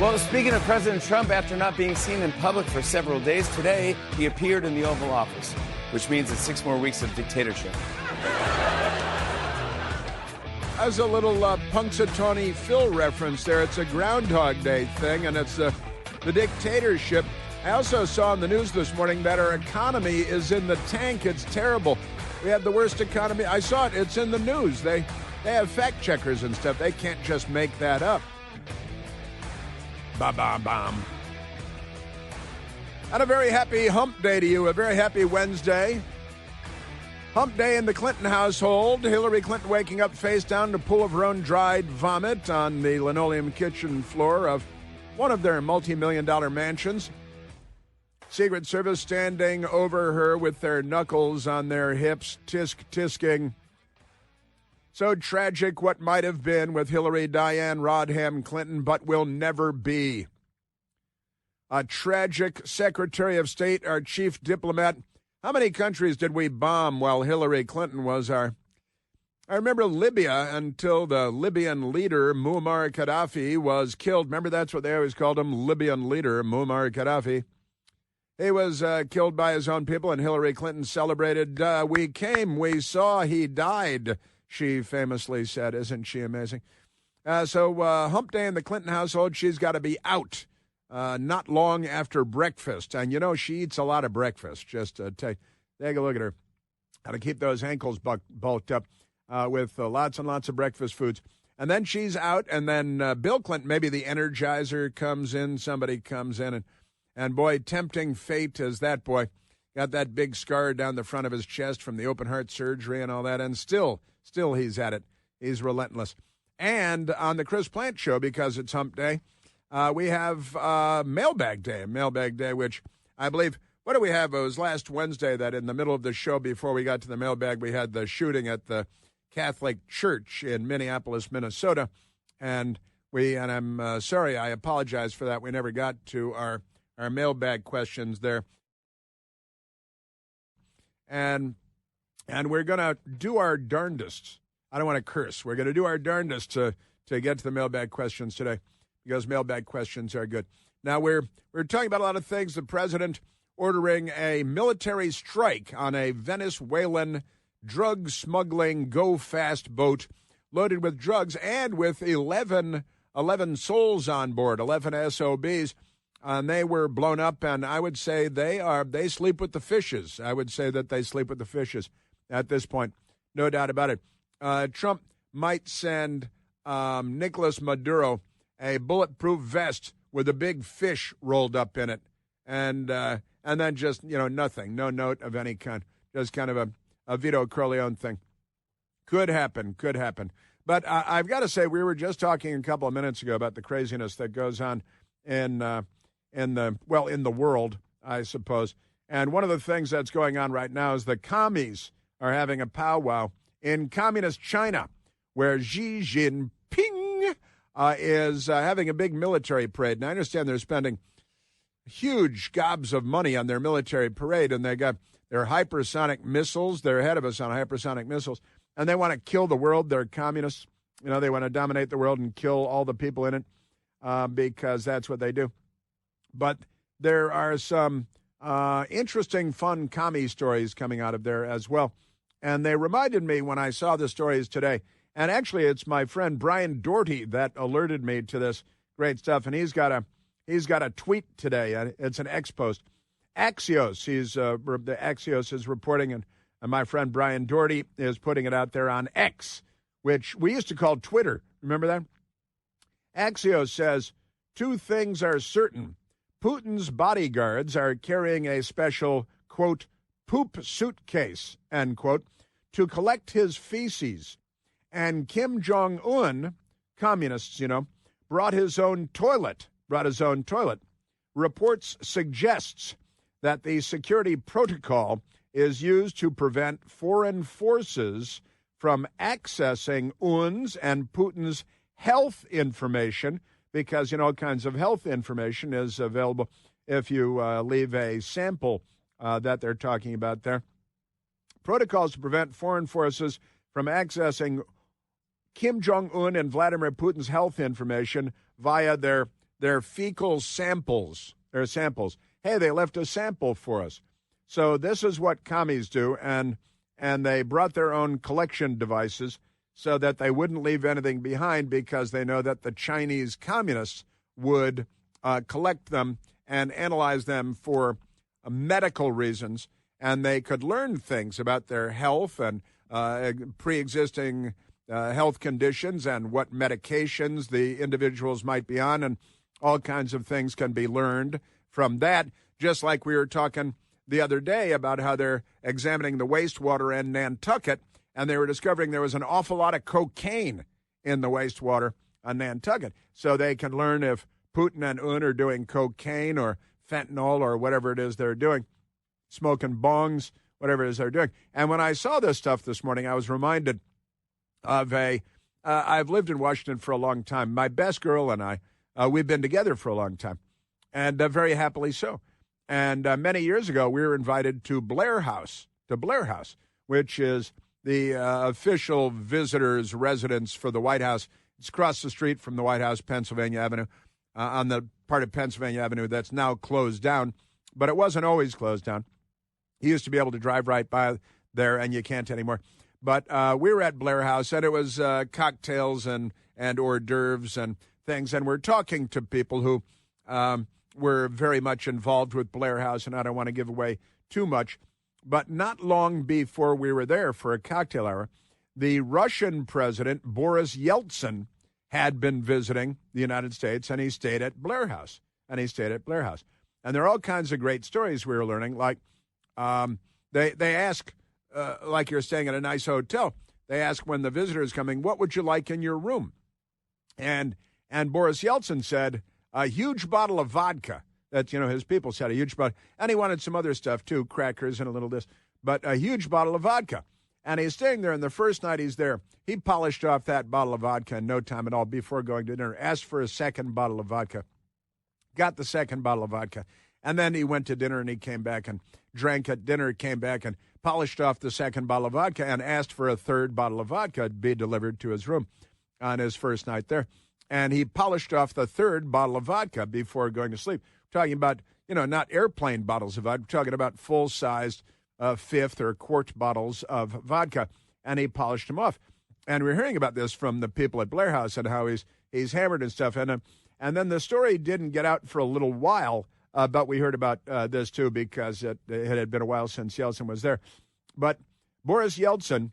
Well, speaking of President Trump, after not being seen in public for several days, today he appeared in the Oval Office, which means it's 6 more weeks of dictatorship. As a little Punxsutawney Phil reference there, it's a Groundhog Day thing, and it's the dictatorship. I also saw in the news this morning that our economy is in the tank. It's terrible. We have the worst economy. I saw it. It's in the news. They have fact checkers and stuff. They can't just make that up. Ba-bam-bam. And a very happy hump day to you, a very happy Wednesday. Hump day in the Clinton household. Hillary Clinton waking up face down in a pool of her own dried vomit on the linoleum kitchen floor of one of their multi-million-dollar mansions. Secret Service standing over her with their knuckles on their hips, tisk-tisking. So tragic what might have been with Hillary Diane Rodham Clinton, but will never be. A tragic Secretary of State, our chief diplomat. How many countries did we bomb while Hillary Clinton was our... I remember Libya until the Libyan leader, Muammar Gaddafi, was killed. Remember, that's what they always called him, Libyan leader, Muammar Gaddafi. He was killed by his own people, and Hillary Clinton celebrated, we came, we saw, he died, she famously said. Isn't she amazing? So hump day in the Clinton household, she's got to be out not long after breakfast. And, you know, she eats a lot of breakfast. Just take a look at her. Got to keep those ankles bulked up with lots and lots of breakfast foods. And then she's out, and then Bill Clinton, maybe the Energizer comes in, somebody comes in, and boy, tempting fate is that boy. Got that big scar down the front of his chest from the open heart surgery and all that, and still he's at it. He's relentless. And on the Chris Plant Show, because it's hump day, we have Mailbag Day, which I believe, what do we have? It was last Wednesday that in the middle of the show before we got to the mailbag, we had the shooting at the Catholic Church in Minneapolis, Minnesota. And I'm sorry, I apologize for that. We never got to our mailbag questions there. And we're going to do our darndest. I don't want to curse. We're going to do our darndest to get to the mailbag questions today, because mailbag questions are good. Now, we're talking about a lot of things. The president ordering a military strike on a Venezuelan drug smuggling go-fast boat loaded with drugs and with 11 souls on board, 11 SOBs. And they were blown up, and I would say they sleep with the fishes. I would say that they sleep with the fishes at this point. No doubt about it. Trump might send Nicolas Maduro a bulletproof vest with a big fish rolled up in it. And then just, nothing, no note of any kind. Just kind of a Vito Corleone thing. Could happen. But I've got to say, we were just talking a couple of minutes ago about the craziness that goes on in the world, I suppose. And one of the things that's going on right now is the commies are having a powwow in communist China, where Xi Jinping is having a big military parade. And I understand they're spending huge gobs of money on their military parade, and they got their hypersonic missiles. They're ahead of us on hypersonic missiles, and they want to kill the world. They're communists. They want to dominate the world and kill all the people in it because that's what they do. But there are some interesting, fun commie stories coming out of there as well. And they reminded me when I saw the stories today, and actually it's my friend Brian Doherty that alerted me to this great stuff, and he's got a tweet today. It's an X post. Axios, the Axios is reporting, and my friend Brian Doherty is putting it out there on X, which we used to call Twitter. Remember that? Axios says, 2 things are certain. Putin's bodyguards are carrying a special, quote, poop suitcase, end quote, to collect his feces. And Kim Jong-un, communists, brought his own toilet. Reports suggests that the security protocol is used to prevent foreign forces from accessing UN's and Putin's health information, because, all kinds of health information is available if you leave a sample that they're talking about there. Protocols to prevent foreign forces from accessing Kim Jong-un and Vladimir Putin's health information via their their fecal samples. Their samples. Hey, they left a sample for us. So this is what commies do, and they brought their own collection devices so that they wouldn't leave anything behind because they know that the Chinese communists would collect them and analyze them for medical reasons, and they could learn things about their health and pre-existing health conditions and what medications the individuals might be on, and all kinds of things can be learned from that, just like we were talking the other day about how they're examining the wastewater in Nantucket, and they were discovering there was an awful lot of cocaine in the wastewater on Nantucket. So they can learn if Putin and Un are doing cocaine or fentanyl or whatever it is they're doing, smoking bongs, whatever it is they're doing. And when I saw this stuff this morning, I was reminded of I've lived in Washington for a long time. My best girl and I, we've been together for a long time, and very happily so. And many years ago, we were invited to Blair House, which is the official visitor's residence for the White House. It's across the street from the White House, Pennsylvania Avenue, on the part of Pennsylvania Avenue that's now closed down. But it wasn't always closed down. You used to be able to drive right by there, and you can't anymore. But we were at Blair House, and it was cocktails and hors d'oeuvres and things. And we're talking to people who were very much involved with Blair House, and I don't want to give away too much. But not long before we were there for a cocktail hour, the Russian president, Boris Yeltsin, had been visiting the United States, and he stayed at Blair House. And there are all kinds of great stories we were learning, like they ask, like you're staying at a nice hotel, they ask when the visitor is coming, what would you like in your room? And Boris Yeltsin said, a huge bottle of vodka. That, his people said a huge bottle. And he wanted some other stuff, too, crackers and a little this. But a huge bottle of vodka. And he's staying there, and the first night he's there, he polished off that bottle of vodka in no time at all before going to dinner, asked for a second bottle of vodka, got the second bottle of vodka. And then he went to dinner, and he came back and drank at dinner, came back and polished off the second bottle of vodka and asked for a third bottle of vodka to be delivered to his room on his first night there. And he polished off the third bottle of vodka before going to sleep. Talking about, not airplane bottles of vodka. We're talking about full-sized fifth or quart bottles of vodka. And he polished them off. And we're hearing about this from the people at Blair House and how he's hammered and stuff. And then the story didn't get out for a little while, but we heard about this, too, because it had been a while since Yeltsin was there. But Boris Yeltsin,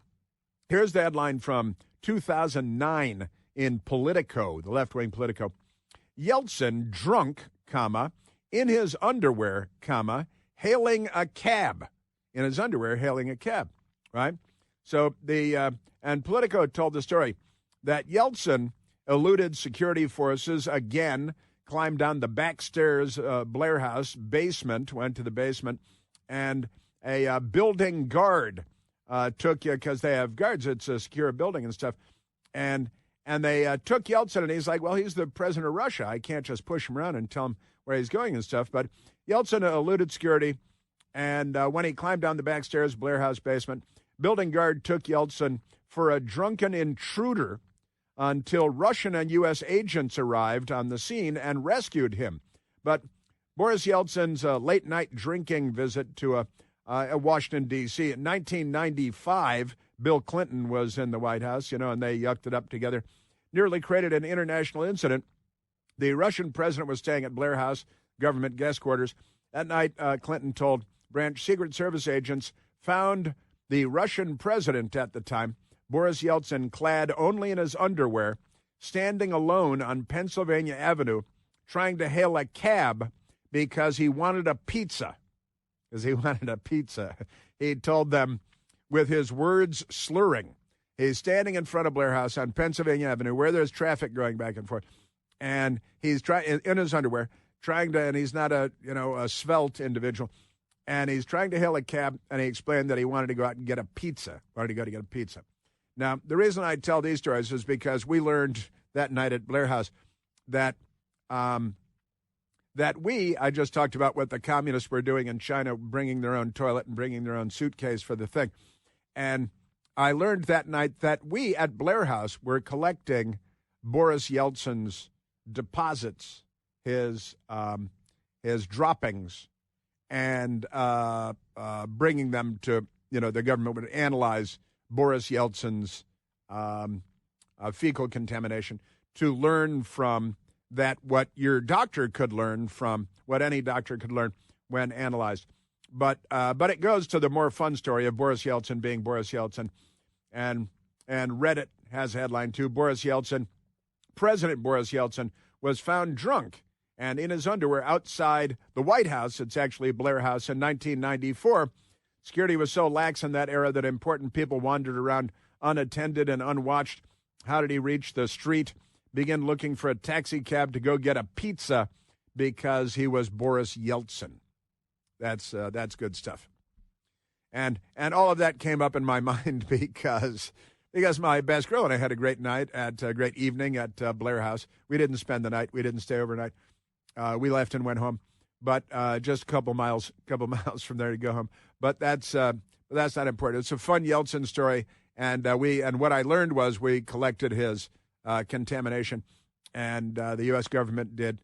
here's the headline from 2009 in Politico, the left-wing Politico. Yeltsin drunk, in his underwear, hailing a cab. In his underwear, hailing a cab, right? So and Politico told the story that Yeltsin eluded security forces again, climbed down the back stairs, Blair House basement, went to the basement, and a building guard took you, because they have guards, it's a secure building and stuff, and they took Yeltsin, and he's like, well, he's the president of Russia. I can't just push him around and tell him where he's going and stuff. But Yeltsin eluded security, and when he climbed down the back stairs, Blair House basement, building guard took Yeltsin for a drunken intruder until Russian and U.S. agents arrived on the scene and rescued him. But Boris Yeltsin's late-night drinking visit to Washington, D.C. In 1995, Bill Clinton was in the White House, and they yucked it up together, nearly created an international incident. The Russian president was staying at Blair House, government guest quarters. That night, Clinton told branch Secret Service agents found the Russian president at the time, Boris Yeltsin, clad only in his underwear, standing alone on Pennsylvania Avenue, trying to hail a cab because he wanted a pizza. He told them, with his words slurring. He's standing in front of Blair House on Pennsylvania Avenue, where there's traffic going back and forth, and he's trying in his underwear, and he's not a svelte individual, and he's trying to hail a cab, and he explained that he wanted to go out and get a pizza. Now, the reason I tell these stories is because we learned that night at Blair House that I just talked about what the communists were doing in China, bringing their own toilet and bringing their own suitcase for the thing. And I learned that night that we at Blair House were collecting Boris Yeltsin's deposits, his droppings and bringing them to, the government would analyze Boris Yeltsin's fecal contamination to learn from that what your doctor could learn from, what any doctor could learn when analyzed. But it goes to the more fun story of Boris Yeltsin being Boris Yeltsin. And Reddit has a headline, too. President Boris Yeltsin was found drunk and in his underwear outside the White House. It's actually Blair House in 1994. Security was so lax in that era that important people wandered around unattended and unwatched. How did he reach the street? Begin looking for a taxi cab to go get a pizza because he was Boris Yeltsin. That's good stuff. And all of that came up in my mind because my best girl and I had a great night great evening at Blair House. We didn't spend the night. We didn't stay overnight. We left and went home, but just a couple miles from there to go home. But that's not important. It's a fun Yeltsin story, and what I learned was we collected his contamination, and the U.S. government did.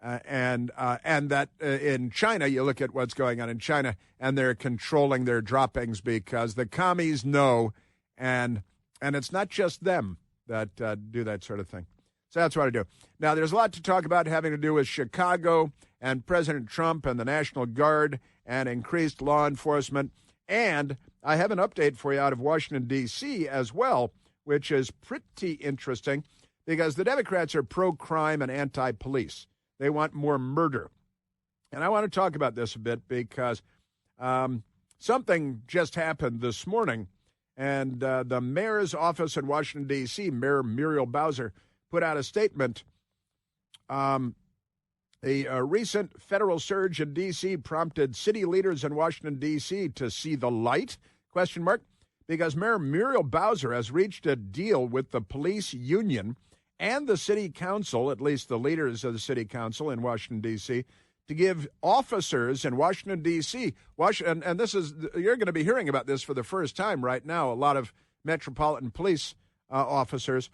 And that in China, you look at what's going on in China, and they're controlling their droppings because the commies know, and it's not just them that do that sort of thing. So that's what I do. Now, there's a lot to talk about having to do with Chicago and President Trump and the National Guard and increased law enforcement. And I have an update for you out of Washington, D.C. as well, which is pretty interesting because the Democrats are pro-crime and anti-police. They want more murder. And I want to talk about this a bit because something just happened this morning, and the mayor's office in Washington, D.C., Mayor Muriel Bowser, put out a statement. A recent federal surge in D.C. prompted city leaders in Washington, D.C. to see the light, ? Because Mayor Muriel Bowser has reached a deal with the police union and the city council, at least the leaders of the city council in Washington, D.C., to give officers in Washington, D.C., and this is, you're going to be hearing about this for the first time right now, a lot of Metropolitan Police officers.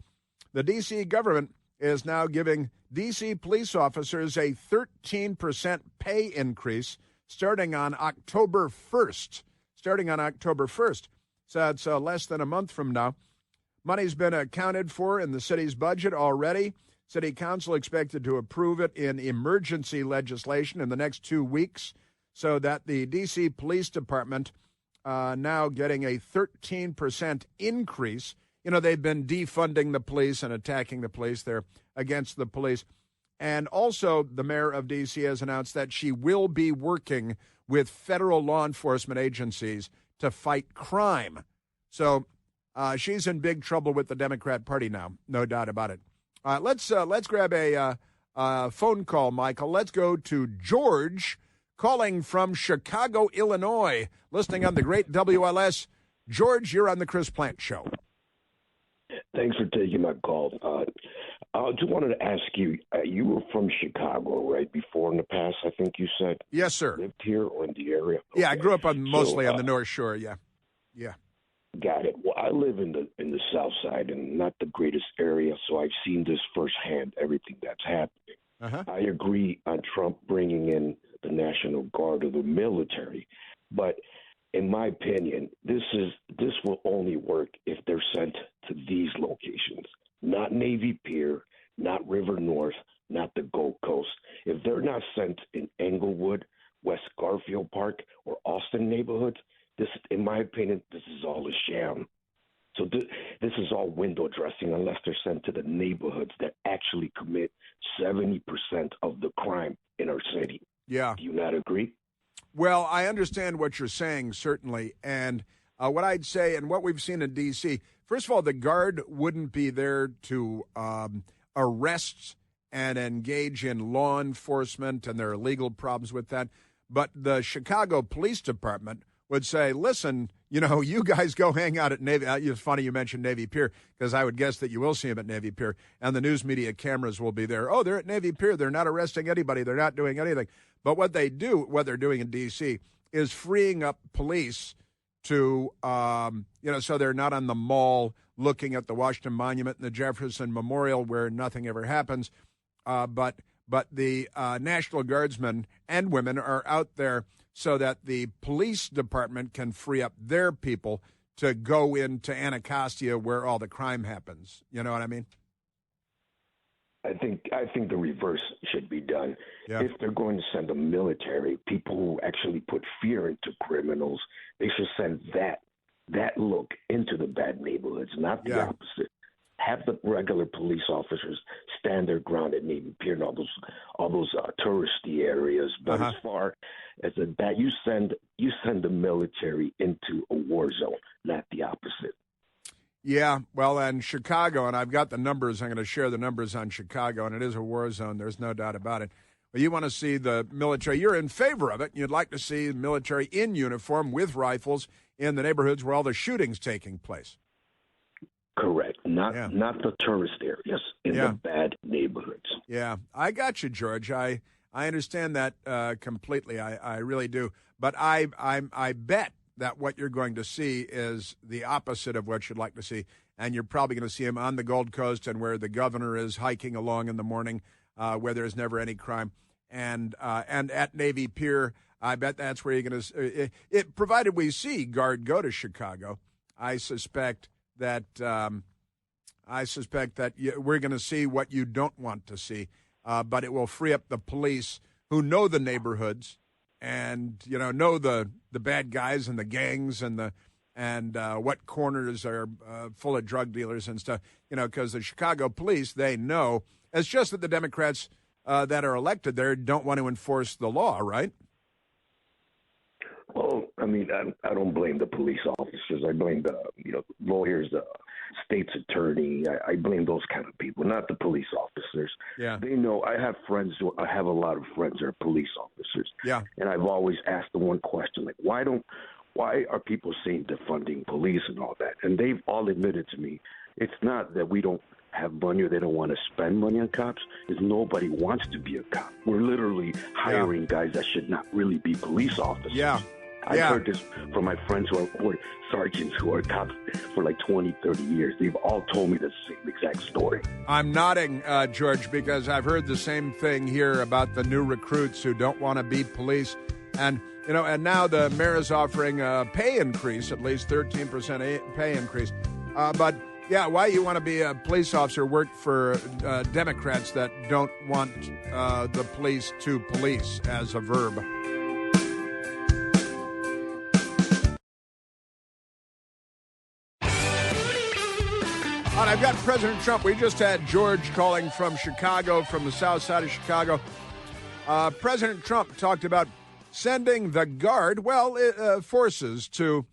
The D.C. government is now giving D.C. police officers a 13% pay increase starting on October 1st. So it's less than a month from now. Money's been accounted for in the city's budget already. City Council expected to approve it in emergency legislation in the next 2 weeks so that the D.C. Police Department now getting a 13% increase. They've been defunding the police and attacking the police. They're against the police. And also, the mayor of D.C. has announced that she will be working with federal law enforcement agencies to fight crime. So she's in big trouble with the Democrat Party now, no doubt about it. Let's grab a phone call, Michael. Let's go to George calling from Chicago, Illinois, listening on the great WLS. George, you're on the Chris Plante Show. Thanks for taking my call. I just wanted to ask you, you were from Chicago, right? Before in the past, I think you said. Yes, sir. Lived here or in the area? Okay. Yeah, I grew up mostly on the North Shore, yeah. Got it. Well, I live in the South Side and not the greatest area, so I've seen this firsthand, everything that's happening. Uh-huh. I agree on Trump bringing in the National Guard or the military, but in my opinion, this will only work if they're sent to these locations, not Navy Pier, not River North, not the Gold Coast. If they're not sent in Englewood, West Garfield Park, or Austin neighborhoods, this, in my opinion, this is all a sham. So this is all window dressing unless they're sent to the neighborhoods that actually commit 70% of the crime in our city. Yeah. Do you not agree? Well, I understand what you're saying, certainly. And what I'd say, and what we've seen in D.C., first of all, the Guard wouldn't be there to arrest and engage in law enforcement, and there are legal problems with that. But the Chicago Police Department would say, listen, you guys go hang out at Navy. It's funny you mentioned Navy Pier, because I would guess that you will see them at Navy Pier, and the news media cameras will be there. Oh, they're at Navy Pier. They're not arresting anybody. They're not doing anything. But what they're doing in D.C. is freeing up police to, so they're not on the mall looking at the Washington Monument and the Jefferson Memorial where nothing ever happens. But but the National Guardsmen and women are out there so that the police department can free up their people to go into Anacostia where all the crime happens. You know what I mean? I think the reverse should be done. Yeah. If they're going to send the military, people who actually put fear into criminals, they should send that look into the bad neighborhoods, not the opposite. Have the regular police officers stand their ground at Navy Pier and all those touristy areas. But as far as that, you send the military into a war zone, not the opposite. Yeah, well, and Chicago, and I've got the numbers. I'm going to share the numbers on Chicago, and it is a war zone. There's no doubt about it. But you want to see the military. You're in favor of it. You'd like to see the military in uniform with rifles in the neighborhoods where all the shooting's taking place. Correct. Not the tourist areas, in the bad neighborhoods. Yeah, I got you, George. I understand that completely. I really do. But I bet that what you're going to see is the opposite of what you'd like to see. And you're probably going to see him on the Gold Coast and where the governor is hiking along in the morning, where there's never any crime. And at Navy Pier, I bet that's where you're going to it provided we see Guard go to Chicago. I suspect that we're going to see what you don't want to see, but it will free up the police who know the neighborhoods and know the bad guys and the gangs and what corners are full of drug dealers and stuff. Because the Chicago police, they know. It's just that the Democrats that are elected there don't want to enforce the law, right? Well, I mean, I don't blame the police officers. I blame the lawyers, the state's attorney. I blame those kind of people, not the police officers. Yeah. They know. I have a lot of friends who are police officers. Yeah. And I've always asked the one question, like, why are people saying defunding police and all that? And they've all admitted to me, it's not that we don't have money or they don't want to spend money on cops. Is nobody wants to be a cop. We're literally hiring guys that should not really be police officers. Yeah. I've heard this from my friends who are sergeants who are cops for like 20, 30 years. They've all told me the same exact story. I'm nodding, George, because I've heard the same thing here about the new recruits who don't want to be police. And, and now the mayor is offering a pay increase, at least 13% pay increase. But, yeah, why you want to be a police officer, work for Democrats that don't want the police to police as a verb. All right, I've got President Trump. We just had George calling from Chicago, from the south side of Chicago. President Trump talked about sending the Guard, forces to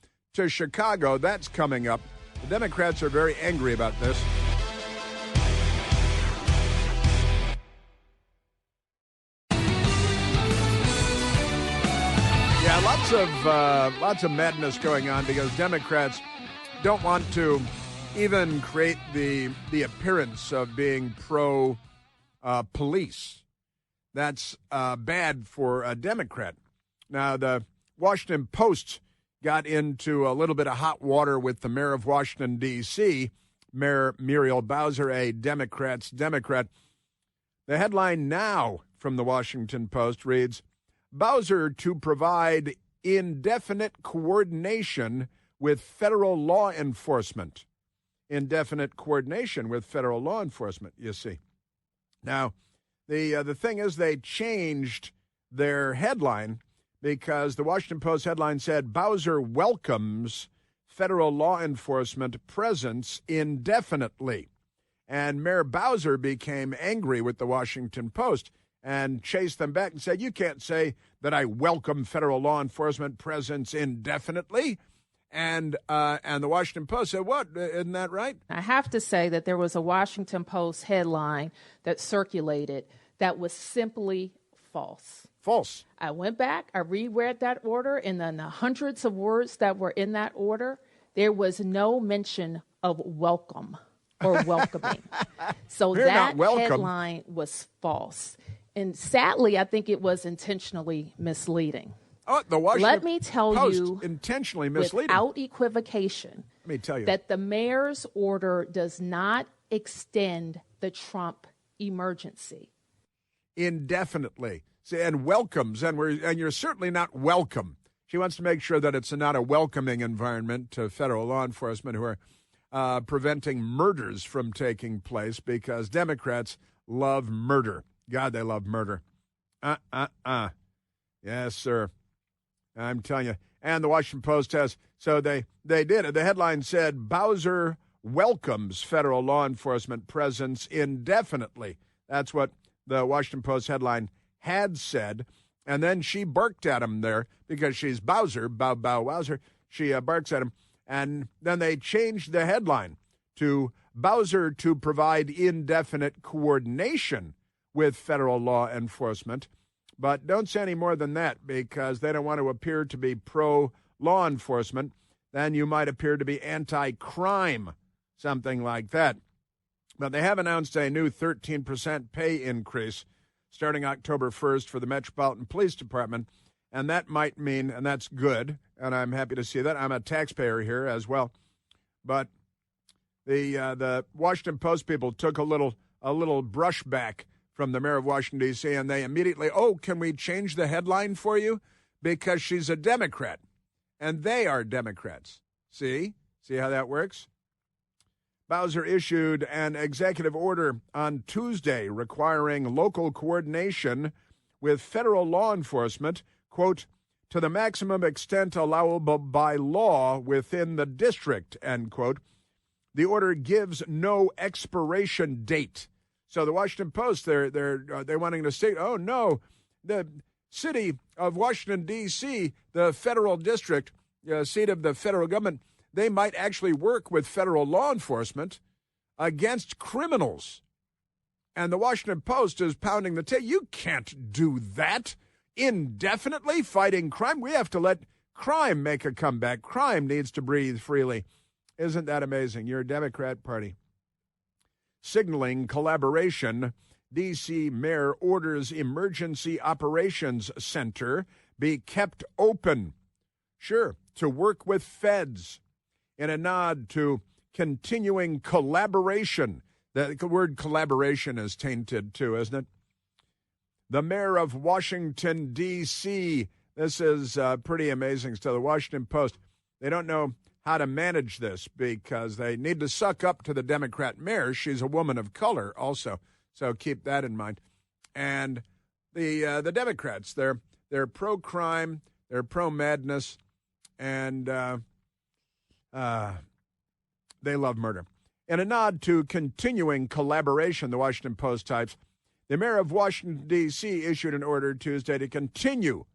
Chicago. That's coming up. The Democrats are very angry about this. Yeah, lots of madness going on because Democrats don't want to even create the appearance of being pro police. That's bad for a Democrat. Now, the Washington Post got into a little bit of hot water with the mayor of Washington, D.C., Mayor Muriel Bowser, a Democrat. The headline now from the Washington Post reads, Bowser to provide indefinite coordination with federal law enforcement. Indefinite coordination with federal law enforcement, you see. Now, the thing is they changed their headline because the Washington Post headline said, Bowser welcomes federal law enforcement presence indefinitely. And Mayor Bowser became angry with the Washington Post and chased them back and said, you can't say that I welcome federal law enforcement presence indefinitely. And the Washington Post said, what? Isn't that right? I have to say that there was a Washington Post headline that circulated that was simply false. False. I went back, I reread that order, and then the hundreds of words that were in that order, there was no mention of welcome or welcoming. So that headline was false. And sadly, I think it was intentionally misleading. Oh, the Washington Let me tell Post you, intentionally misleading. Without equivocation, let me tell you that the mayor's order does not extend the Trump emergency. indefinitely. See, and welcomes, and you're certainly not welcome. She wants to make sure that it's not a welcoming environment to federal law enforcement who are preventing murders from taking place, because Democrats love murder. God, they love murder. Yes, sir. I'm telling you. And the Washington Post has, so they did it. The headline said, Bowser welcomes federal law enforcement presence indefinitely. That's what the Washington Post headline had said. And then she barked at him there because she's Bowser, bow, bow, wowzer. She barks at him. And then they changed the headline to Bowser to provide indefinite coordination with federal law enforcement. But don't say any more than that, because they don't want to appear to be pro-law enforcement. Then you might appear to be anti-crime, something like that. But they have announced a new 13% pay increase starting October 1st for the Metropolitan Police Department. And that might mean, and that's good, and I'm happy to see that. I'm a taxpayer here as well. But the Washington Post people took a little brushback from the mayor of Washington, D.C., and they immediately, can we change the headline for you? Because she's a Democrat, and they are Democrats. See how that works? Bowser issued an executive order on Tuesday requiring local coordination with federal law enforcement, quote, to the maximum extent allowable by law within the district, end quote. The order gives no expiration date. So the Washington Post, they're wanting to state, oh, no, the city of Washington, D.C., the federal district, seat of the federal government, they might actually work with federal law enforcement against criminals. And the Washington Post is pounding the table. You can't do that indefinitely, fighting crime. We have to let crime make a comeback. Crime needs to breathe freely. Isn't that amazing? You're a Democrat Party. Signaling collaboration, D.C. Mayor orders Emergency Operations Center be kept open. Sure, to work with feds in a nod to continuing collaboration. The word collaboration is tainted too, isn't it? The mayor of Washington, D.C., this is pretty amazing stuff. The Washington Post, they don't know how to manage this because they need to suck up to the Democrat mayor. She's a woman of color also, so keep that in mind. And the Democrats, they're pro-crime, they're pro-madness, and they love murder. In a nod to continuing collaboration, the Washington Post types, the mayor of Washington, D.C. issued an order Tuesday to continue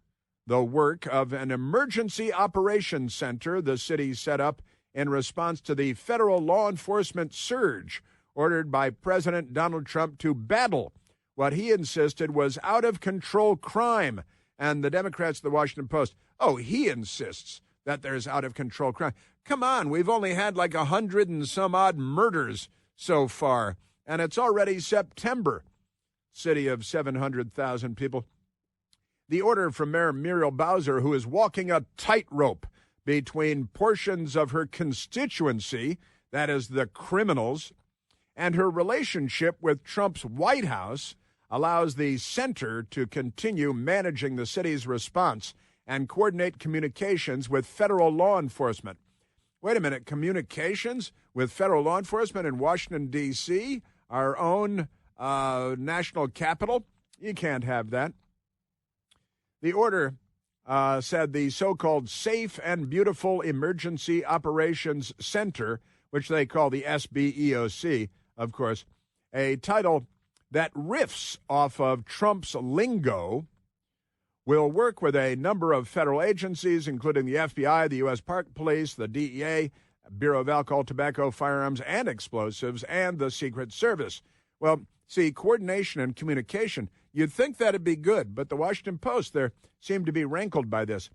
the work of an emergency operations center the city set up in response to the federal law enforcement surge ordered by President Donald Trump to battle what he insisted was out-of-control crime. And the Democrats of the Washington Post, he insists that there's out-of-control crime. Come on, we've only had like 100 and some odd murders so far, and it's already September. City of 700,000 people. The order from Mayor Muriel Bowser, who is walking a tightrope between portions of her constituency, that is the criminals, and her relationship with Trump's White House, allows the center to continue managing the city's response and coordinate communications with federal law enforcement. Wait a minute, communications with federal law enforcement in Washington, D.C., our own national capital? You can't have that. The order said the so-called Safe and Beautiful Emergency Operations Center, which they call the SBEOC, of course, a title that riffs off of Trump's lingo, will work with a number of federal agencies, including the FBI, the U.S. Park Police, the DEA, Bureau of Alcohol, Tobacco, Firearms, and Explosives, and the Secret Service. Well, see, coordination and communication, you'd think that'd be good, but the Washington Post there seemed to be rankled by this.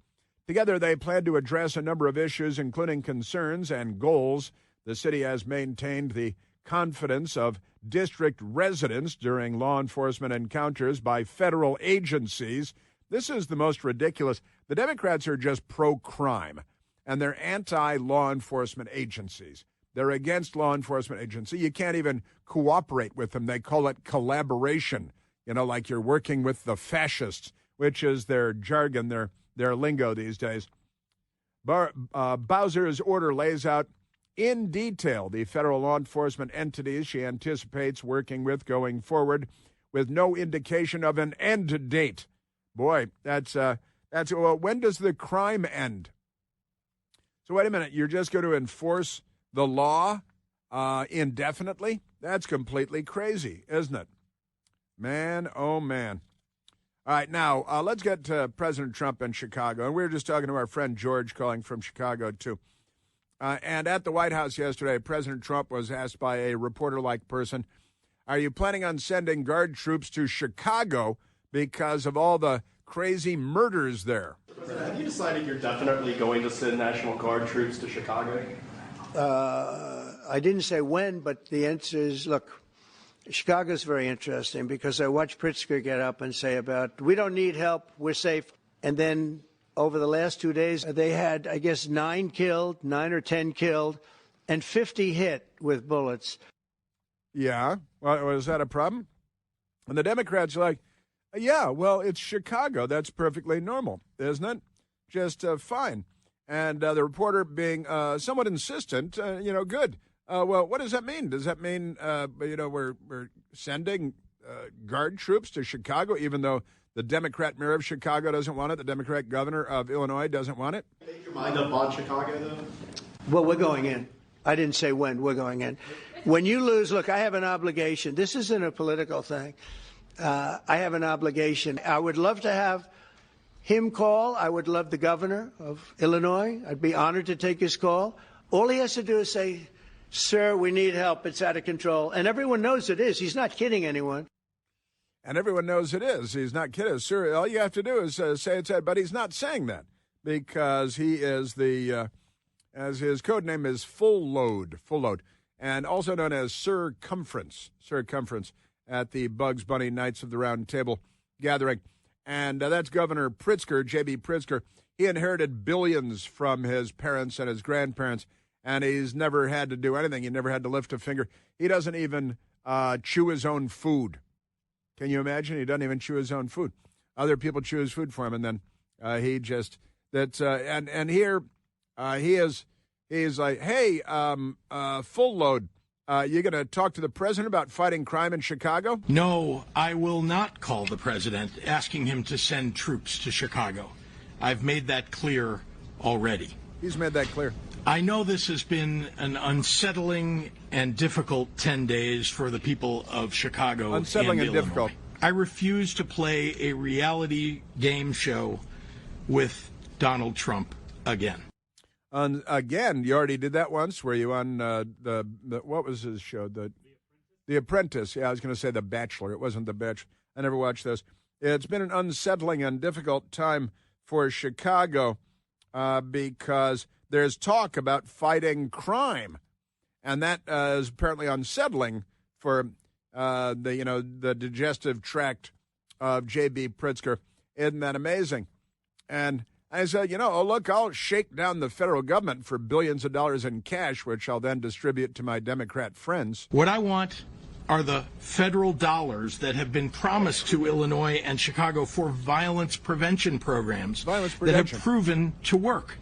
Together, they plan to address a number of issues, including concerns and goals. The city has maintained the confidence of district residents during law enforcement encounters by federal agencies. This is the most ridiculous. The Democrats are just pro-crime, and they're anti-law enforcement agencies. They're against law enforcement agency. You can't even cooperate with them. They call it collaboration. like you're working with the fascists, which is their jargon, their lingo these days. Bowser's order lays out in detail the federal law enforcement entities she anticipates working with going forward, with no indication of an end date. Boy, that's when does the crime end? So wait a minute, you're just going to enforce the law indefinitely? That's completely crazy, isn't it? Man, oh man. All right, now let's get to President Trump in Chicago. And we were just talking to our friend George calling from Chicago, too. And at the White House yesterday, President Trump was asked by a reporter-like person, are you planning on sending Guard troops to Chicago because of all the crazy murders there? President, have you decided you're definitely going to send National Guard troops to Chicago? I didn't say when, but the answer is, look, Chicago's very interesting because I watched Pritzker get up and say we don't need help, we're safe. And then over the last 2 days, they had, I guess, 9 or 10 killed, and 50 hit with bullets. Yeah. Well, was that a problem? And the Democrats are like, yeah, well, it's Chicago. That's perfectly normal, isn't it? Just fine. And the reporter being somewhat insistent, good. Well, what does that mean? Does that mean, we're sending Guard troops to Chicago, even though the Democrat mayor of Chicago doesn't want it, the Democrat governor of Illinois doesn't want it? Make your mind up on Chicago, though? Well, we're going in. I didn't say when. We're going in. When you lose, look, I have an obligation. This isn't a political thing. I have an obligation. I would love to have him call. I would love the governor of Illinois. I'd be honored to take his call. All he has to do is say, sir, we need help. It's out of control. And everyone knows it is. He's not kidding anyone. And everyone knows it is. He's not kidding. Sir, all you have to do is say it's that. But he's not saying that because he is as his code name is Full Load, and also known as Circumference at the Bugs Bunny Knights of the Round Table gathering. And that's Governor Pritzker, J.B. Pritzker. He inherited billions from his parents and his grandparents, and he's never had to do anything. He never had to lift a finger. He doesn't even chew his own food. Can you imagine? He doesn't even chew his own food. Other people chew his food for him, and then he just and here he's like, hey, Full Load. You going to talk to the president about fighting crime in Chicago? No, I will not call the president asking him to send troops to Chicago. I've made that clear already. He's made that clear. I know this has been an unsettling and difficult 10 days for the people of Chicago unsettling and difficult. I refuse to play a reality game show with Donald Trump again. Again, you already did that once. Were you on the what was his show? The Apprentice. Yeah, I was going to say The Bachelor. It wasn't The Bachelor. I never watched those. It's been an unsettling and difficult time for Chicago because there's talk about fighting crime, and that is apparently unsettling for the digestive tract of J.B. Pritzker. Isn't that amazing? And I said, look, I'll shake down the federal government for billions of dollars in cash, which I'll then distribute to my Democrat friends. What I want are the federal dollars that have been promised to Illinois and Chicago for violence prevention programs that have proven to work.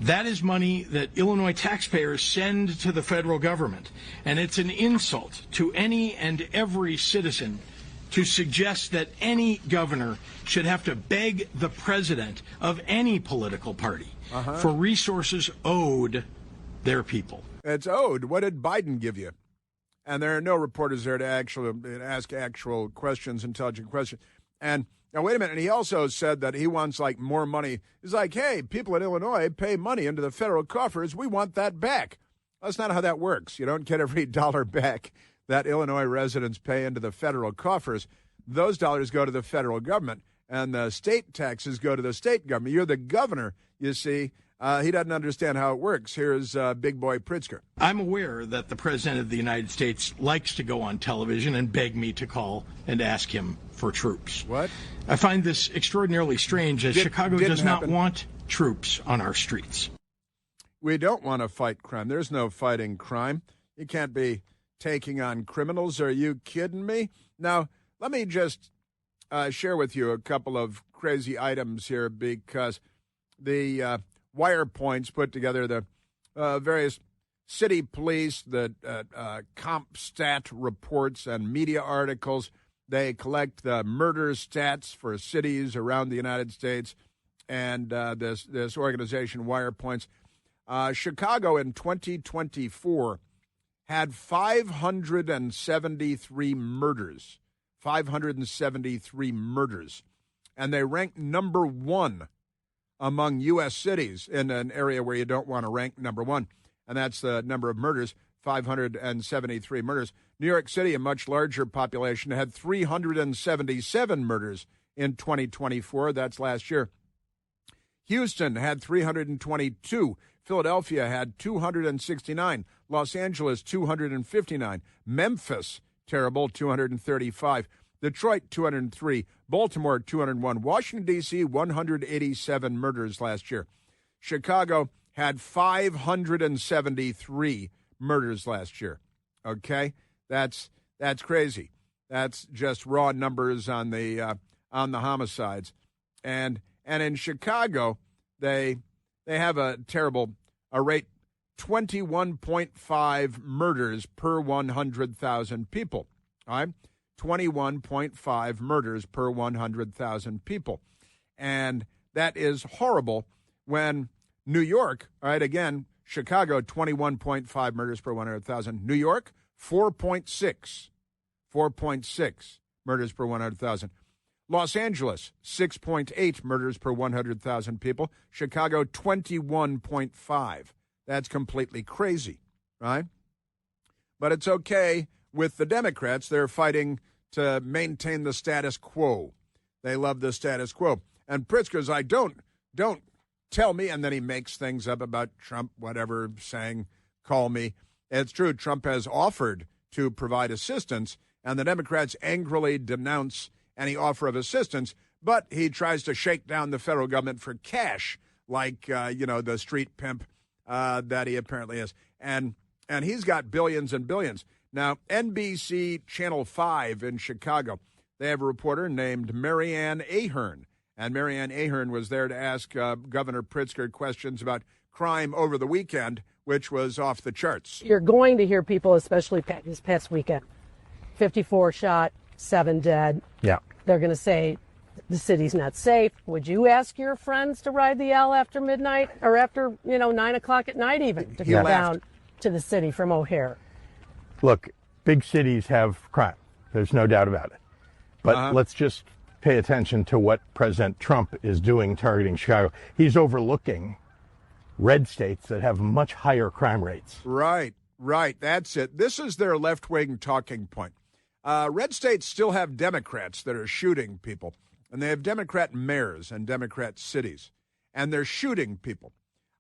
That is money that Illinois taxpayers send to the federal government, and it's an insult to any and every citizen to suggest that any governor should have to beg the president of any political party for resources owed their people. It's owed. What did Biden give you? And there are no reporters there to actually ask actual questions, intelligent questions. And now, wait a minute. And he also said that he wants, more money. He's like, hey, people in Illinois pay money into the federal coffers. We want that back. That's not how that works. You don't get every dollar back that Illinois residents pay into the federal coffers. Those dollars go to the federal government, and the state taxes go to the state government. You're the governor, you see. He doesn't understand how it works. Here's Big Boy Pritzker. I'm aware that the President of the United States likes to go on television and beg me to call and ask him for troops. What? I find this extraordinarily strange, as Chicago does not want troops on our streets. We don't want to fight crime. There's no fighting crime. You can't be taking on criminals. Are you kidding me? Now, let me just share with you a couple of crazy items here, because the Wire Points put together the various city police, the CompStat reports and media articles. They collect the murder stats for cities around the United States, and this organization, Wire Points. Chicago in 2024 had 573 murders. 573 murders. And they ranked number one among U.S. cities in an area where you don't want to rank number one. And that's the number of murders, 573 murders. New York City, a much larger population, had 377 murders in 2024. That's last year. Houston had 322. Philadelphia had 269. Los Angeles, 259. Memphis, terrible, 235. Detroit, 203. Baltimore, 201. Washington, D.C., 187 murders last year. Chicago had 573 murders last year. Okay? That's crazy. That's just raw numbers on the homicides. And in Chicago, they have a terrible rate, 21.5 murders per 100,000 people. All right? 21.5 murders per 100,000 people. And that is horrible when New York, all right, again, Chicago, 21.5 murders per 100,000. New York, 4.6. 4.6 murders per 100,000. Los Angeles, 6.8 murders per 100,000 people. Chicago, 21.5. That's completely crazy, right? But it's okay with the Democrats. They're fighting to maintain the status quo. They love the status quo. And Pritzker's like, don't tell me. And then he makes things up about Trump, whatever, saying, call me. It's true. Trump has offered to provide assistance, and the Democrats angrily denounce any offer of assistance, but he tries to shake down the federal government for cash, like, the street pimp that he apparently is. And he's got billions and billions. Now, NBC Channel 5 in Chicago, they have a reporter named Marianne Ahern. And Marianne Ahern was there to ask Governor Pritzker questions about crime over the weekend, which was off the charts. You're going to hear people, especially this past weekend, 54 shot, 7 dead. Yeah. They're going to say the city's not safe. Would you ask your friends to ride the L after midnight or after, 9 o'clock at night even to come down to the city from O'Hare? Look, big cities have crime. There's no doubt about it. But let's just pay attention to what President Trump is doing targeting Chicago. He's overlooking red states that have much higher crime rates. Right. That's it. This is their left-wing talking point. Red states still have Democrats that are shooting people, and they have Democrat mayors and Democrat cities, and they're shooting people.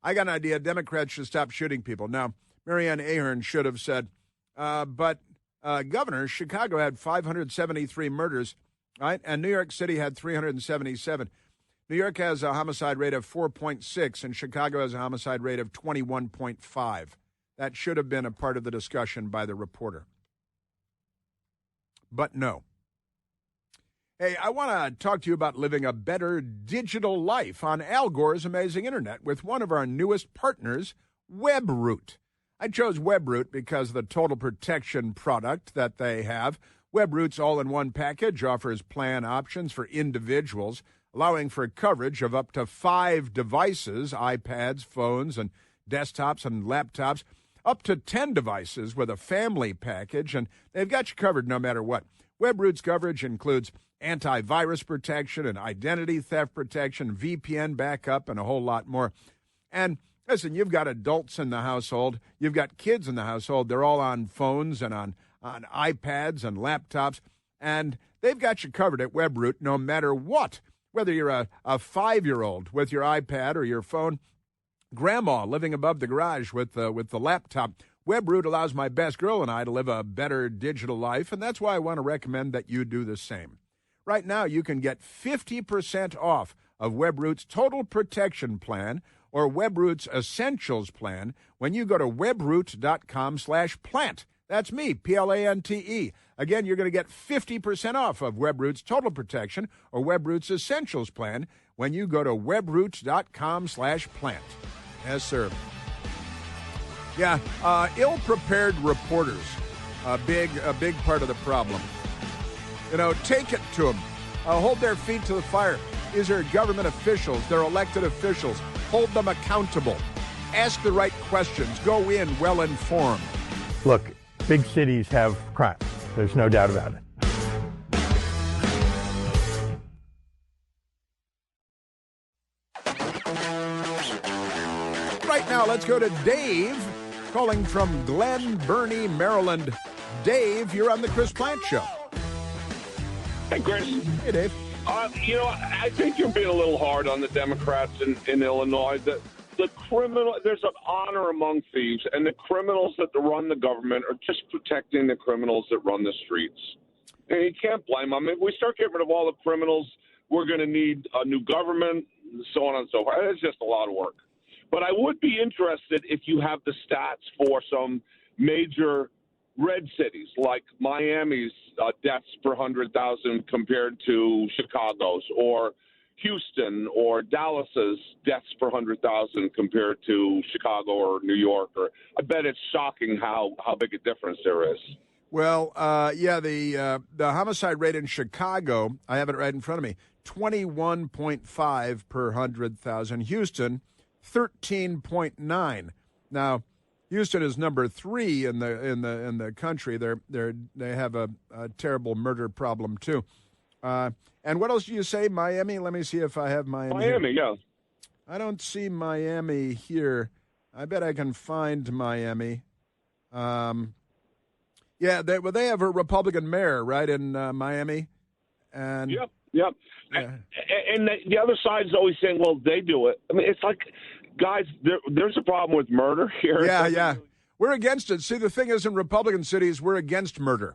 I got an idea. Democrats should stop shooting people. Now, Marianne Ahern should have said, but Governor, Chicago had 573 murders, right? And New York City had 377. New York has a homicide rate of 4.6, and Chicago has a homicide rate of 21.5. That should have been a part of the discussion by the reporter. But no. Hey, I want to talk to you about living a better digital life on Al Gore's amazing internet with one of our newest partners, WebRoot. I chose WebRoot because of the total protection product that they have. WebRoot's all-in-one package offers plan options for individuals, allowing for coverage of up to 5 devices, iPads, phones, and desktops and laptops, up to 10 devices with a family package, and they've got you covered no matter what. WebRoot's coverage includes antivirus protection and identity theft protection, VPN backup, and a whole lot more. And listen, you've got adults in the household. You've got kids in the household. They're all on phones and on iPads and laptops, and they've got you covered at WebRoot no matter what. Whether you're a 5-year-old with your iPad or your phone, grandma living above the garage with the laptop, WebRoot allows my best girl and I to live a better digital life, and that's why I want to recommend that you do the same. Right now, you can get 50% off of WebRoot's Total Protection Plan or WebRoot's Essentials Plan when you go to webroot.com/plant. That's me, Plante. Again, you're going to get 50% off of WebRoot's Total Protection or WebRoot's Essentials plan when you go to webroots.com/plant. Yes, sir. Yeah, ill-prepared reporters, a big part of the problem. You know, take it to them. Hold their feet to the fire. These are government officials. They're elected officials. Hold them accountable. Ask the right questions. Go in well-informed. Look, big cities have crime. There's no doubt about it. Right now, let's go to Dave, calling from Glen Burnie, Maryland. Dave, you're on the Chris Plante Show. Hey, Chris. Hey, Dave. I think you're being a little hard on the Democrats in Illinois. The criminal, there's an honor among thieves, and the criminals that run the government are just protecting the criminals that run the streets. And you can't blame them. If we start getting rid of all the criminals, we're going to need a new government, so on and so forth. It's just a lot of work. But I would be interested if you have the stats for some major red cities like Miami's deaths per 100,000 compared to Chicago's, or Houston or Dallas's deaths per 100,000 compared to Chicago or New York. Or I bet it's shocking how big a difference there is. Well, the homicide rate in Chicago, I have it right in front of me, 21.5 per 100,000. Houston, 13.9. Now, Houston is number 3 in the country. They have a terrible murder problem too. And what else do you say? Miami? Let me see if I have Miami. Miami, yeah. I don't see Miami here. I bet I can find Miami. They have a Republican mayor, right, in Miami. And Yep. Yeah. And the other side is always saying, well, they do it. I mean, it's like, guys, there's a problem with murder here. Yeah. We're against it. See, the thing is, in Republican cities, we're against murder.